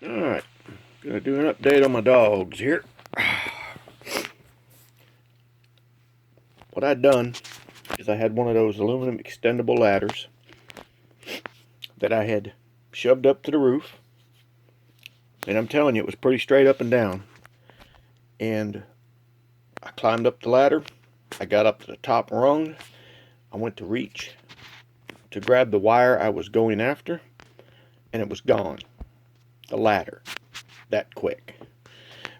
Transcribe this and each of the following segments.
Alright, gonna do an update on my dogs here. What I'd done is I had one of those aluminum extendable ladders that I had shoved up to the roof. And I'm telling you, it was pretty straight up and down. And I climbed up the ladder. I got up to the top rung. I went to reach to grab the wire I was going after, and it was gone. The ladder. That quick.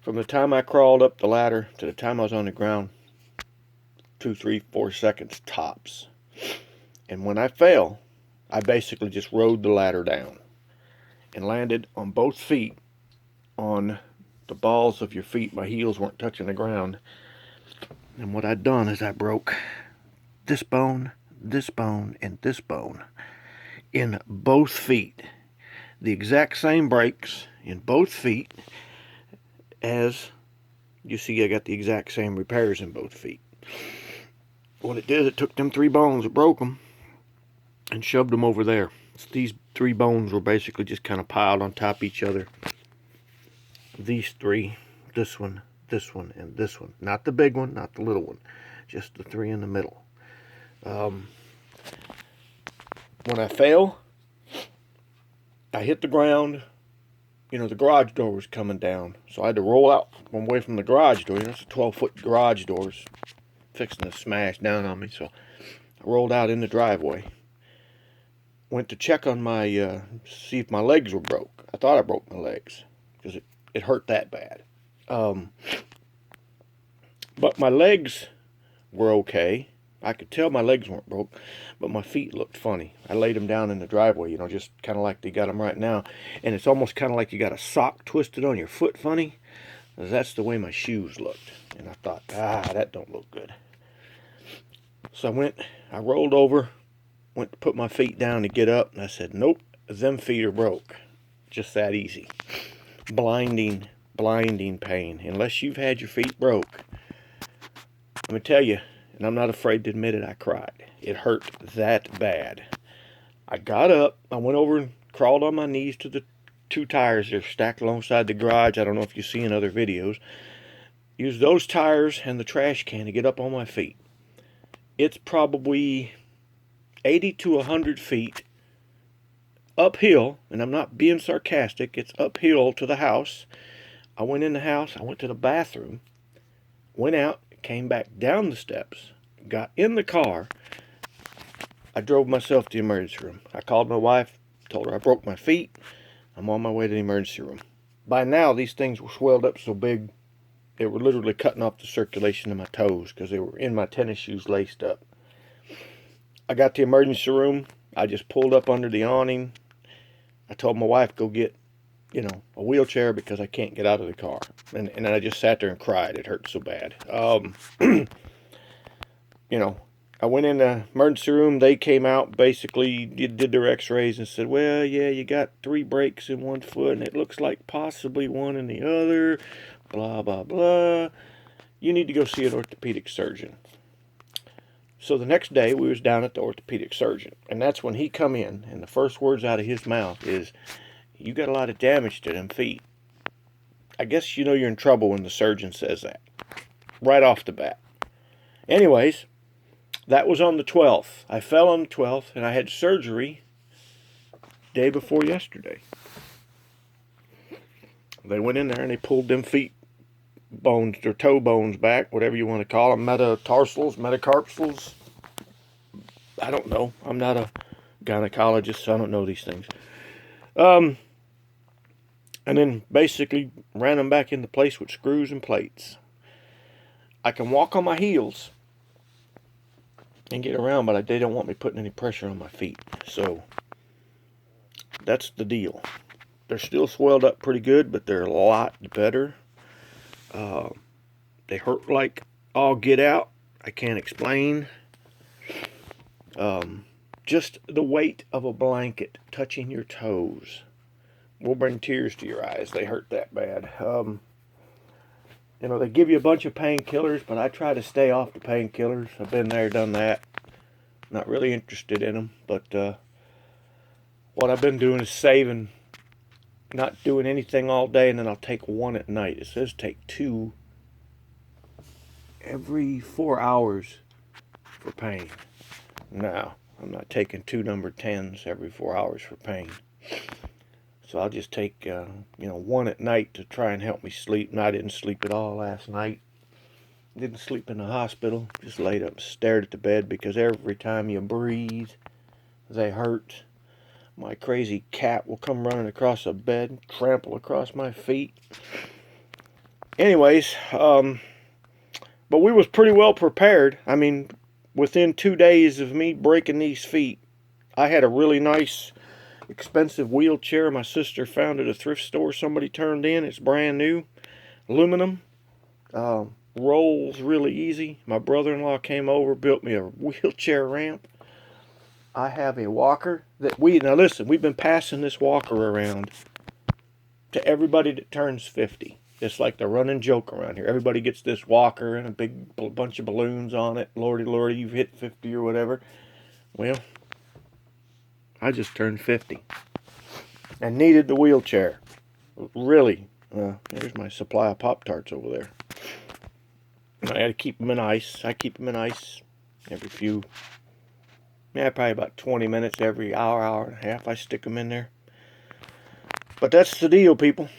From the time I crawled up the ladder to the time I was on the ground, 2, 3, 4 seconds tops. And when I fell, I basically just rode the ladder down and landed on both feet on the balls of your feet. My heels weren't touching the ground. And what I'd done is I broke this bone, and this bone in both feet. The exact same breaks in both feet as you see. I got the exact same repairs in both feet. What it did, it took them 3 bones, it broke them, and shoved them over there. So these 3 bones were basically just kind of piled on top of each other. These 3, this one, and this one. Not the big one, not the little one. Just the 3 in the middle. When I fell, I hit the ground. The garage door was coming down. So I had to roll out away from the garage door. It's a 12-foot garage door. It's fixing to smash down on me. So I rolled out in the driveway. Went to check on see if my legs were broke. I thought I broke my legs because it hurt that bad. But my legs were okay. I could tell my legs weren't broke, but my feet looked funny. I laid them down in the driveway, just kind of like they got them right now. And it's almost kind of like you got a sock twisted on your foot funny. That's the way my shoes looked. And I thought, that don't look good. So I rolled over, went to put my feet down to get up, and I said, nope, them feet are broke. Just that easy. Blinding pain. Unless you've had your feet broke. Let me tell you, and I'm not afraid to admit it, I cried. It hurt that bad. I got up, I went over and crawled on my knees to the 2 tires that are stacked alongside the garage. I don't know if you've seen other videos. Used those tires and the trash can to get up on my feet. It's probably 80 to 100 feet uphill, and I'm not being sarcastic, it's uphill to the house. I went in the house, I went to the bathroom, went out, came back down the steps, got in the car. I drove myself to the emergency room. I called my wife, told her I broke my feet. I'm on my way to the emergency room. By now, these things were swelled up so big, they were literally cutting off the circulation of my toes because they were in my tennis shoes laced up. I got to the emergency room. I just pulled up under the awning. I told my wife, go get, a wheelchair because I can't get out of the car. And I just sat there and cried. It hurt so bad. I went in the emergency room. They came out, basically did their x-rays and said, well, yeah, you got 3 breaks in one foot and it looks like possibly one in the other. Blah, blah, blah. You need to go see an orthopedic surgeon. So the next day we was down at the orthopedic surgeon, and that's when he come in, and the first words out of his mouth is, you got a lot of damage to them feet. I guess you're in trouble when the surgeon says that. Right off the bat. Anyways, that was on the 12th. I fell on the 12th, and I had surgery day before yesterday. They went in there and they pulled them feet bones, their toe bones back, whatever you want to call them, metatarsals, metacarpals. I don't know. I'm not a gynecologist, so I don't know these things. And then basically ran them back into place with screws and plates. I can walk on my heels and get around, but they don't want me putting any pressure on my feet. So that's the deal. They're still swelled up pretty good, but they're a lot better. They hurt like all get out. I can't explain. Just the weight of a blanket touching your toes will bring tears to your eyes. They hurt that bad. They give you a bunch of painkillers, but I try to stay off the painkillers. I've been there, done that. Not really interested in them, but what I've been doing is saving not doing anything all day, and then I'll take one at night. It says take 2 every 4 hours for pain. No, I'm not taking 2 number 10s every 4 hours for pain. So I'll just take, one at night to try and help me sleep. And I didn't sleep at all last night. Didn't sleep in the hospital. Just laid up and stared at the bed because every time you breathe, they hurt. My crazy cat will come running across the bed, trample across my feet. Anyways, but we was pretty well prepared. I mean, within 2 days of me breaking these feet, I had a really nice, expensive wheelchair my sister found at a thrift store somebody turned in. It's brand new, aluminum, rolls really easy. My brother-in-law came over, built me a wheelchair ramp. I have a walker that now listen, we've been passing this walker around to everybody that turns 50. It's like the running joke around here. Everybody gets this walker and a big bunch of balloons on it. Lordy, lordy, you've hit 50 or whatever. Well, I just turned 50 and needed the wheelchair. Really. There's my supply of Pop-Tarts over there. I had to keep them in ice. I keep them in ice every probably about 20 minutes every hour, hour and a half. I stick them in there. But that's the deal, people.